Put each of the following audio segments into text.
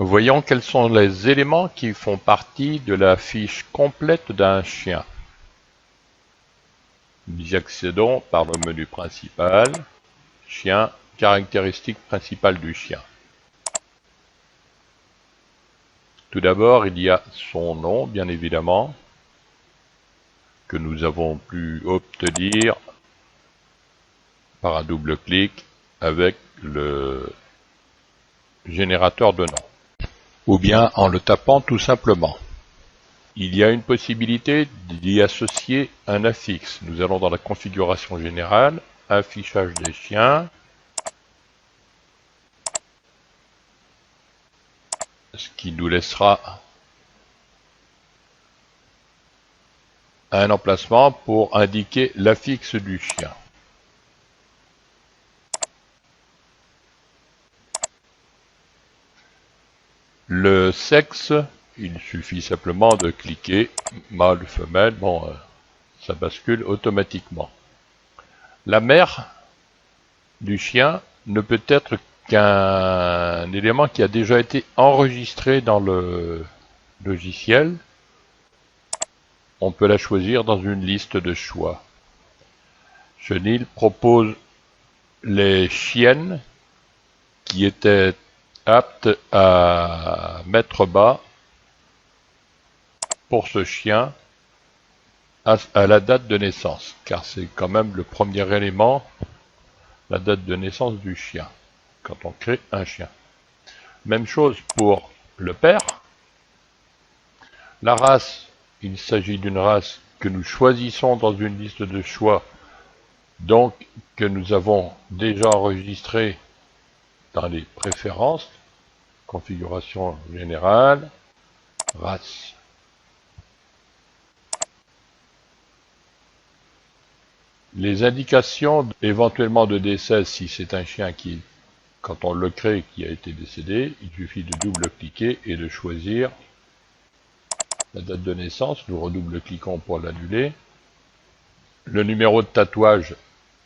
Voyons quels sont les éléments qui font partie de la fiche complète d'un chien. Nous y accédons par le menu principal, chien, caractéristiques principales du chien. Tout d'abord, il y a son nom, bien évidemment, que nous avons pu obtenir par un double clic avec le générateur de nom, ou bien en le tapant tout simplement. Il y a une possibilité d'y associer un affixe. Nous allons dans la configuration générale, affichage des chiens, ce qui nous laissera un emplacement pour indiquer l'affixe du chien. Le sexe, il suffit simplement de cliquer, mâle, femelle, bon, ça bascule automatiquement. La mère du chien ne peut être qu'un élément qui a déjà été enregistré dans le logiciel. On peut la choisir dans une liste de choix. Chenil propose les chiennes qui étaient aptes à mettre bas pour ce chien à la date de naissance, car c'est quand même le premier élément, la date de naissance du chien, quand on crée un chien. Même chose pour le père. La race, il s'agit d'une race que nous choisissons dans une liste de choix, donc que nous avons déjà enregistrée dans les préférences, configuration générale, race. Les indications éventuellement de décès, si c'est un chien qui, quand on le crée, qui a été décédé, il suffit de double-cliquer et de choisir la date de naissance. Nous redouble-cliquons pour l'annuler. Le numéro de tatouage,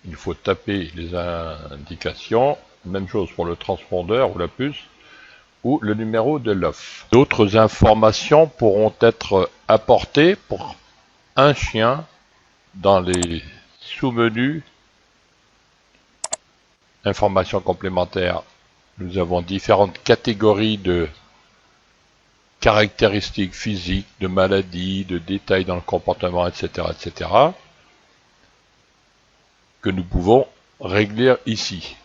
il faut taper les indications. Même chose pour le transpondeur ou la puce, ou le numéro de l'œuf. D'autres informations pourront être apportées pour un chien dans les sous-menus. Informations complémentaires. Nous avons différentes catégories de caractéristiques physiques, de maladies, de détails dans le comportement, etc., etc., que nous pouvons régler ici.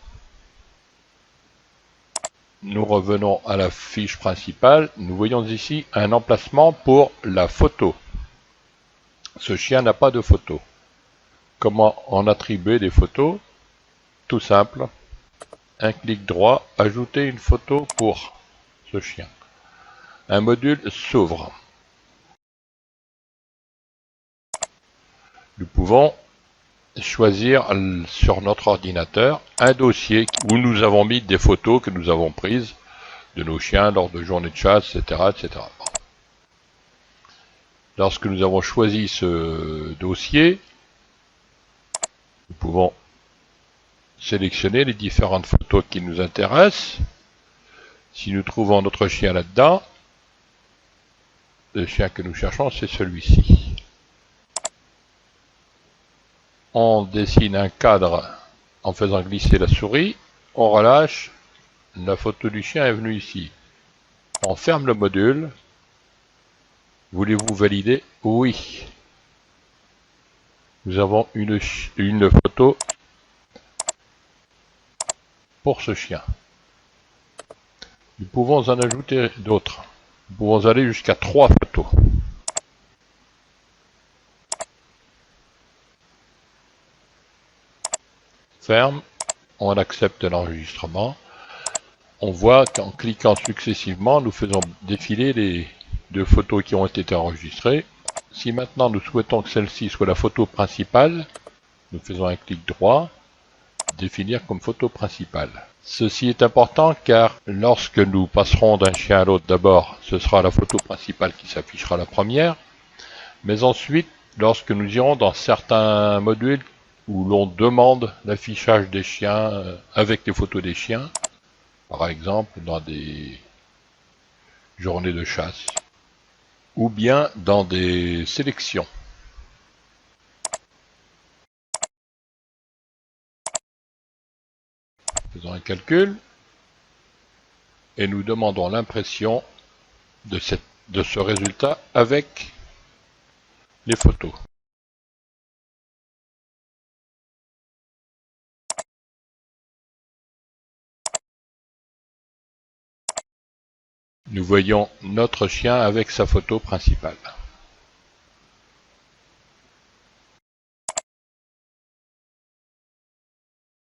Nous revenons à la fiche principale. Nous voyons ici un emplacement pour la photo. Ce chien n'a pas de photo. Comment en attribuer des photos? Tout simple. Un clic droit, ajouter une photo pour ce chien. Un module s'ouvre. Nous pouvons choisir sur notre ordinateur un dossier où nous avons mis des photos que nous avons prises de nos chiens lors de journées de chasse, etc., etc. Lorsque nous avons choisi ce dossier, nous pouvons sélectionner les différentes photos qui nous intéressent. Si nous trouvons notre chien là-dedans, le chien que nous cherchons, c'est celui-ci. On dessine un cadre en faisant glisser la souris, on relâche, la photo du chien est venue ici. On ferme le module. Voulez-vous valider? Oui. Nous avons une photo pour ce chien. Nous pouvons en ajouter d'autres. Nous pouvons aller jusqu'à 3 photos. Ferme, on accepte l'enregistrement. On voit qu'en cliquant successivement, nous faisons défiler les 2 photos qui ont été enregistrées. Si maintenant nous souhaitons que celle-ci soit la photo principale, nous faisons un clic droit, définir comme photo principale. Ceci est important car lorsque nous passerons d'un chien à l'autre, d'abord ce sera la photo principale qui s'affichera la première, mais ensuite lorsque nous irons dans certains modules où l'on demande l'affichage des chiens avec les photos des chiens, par exemple dans des journée de chasse, ou bien dans des sélections. Faisons un calcul et nous demandons l'impression de ce résultat avec les photos. Nous voyons notre chien avec sa photo principale.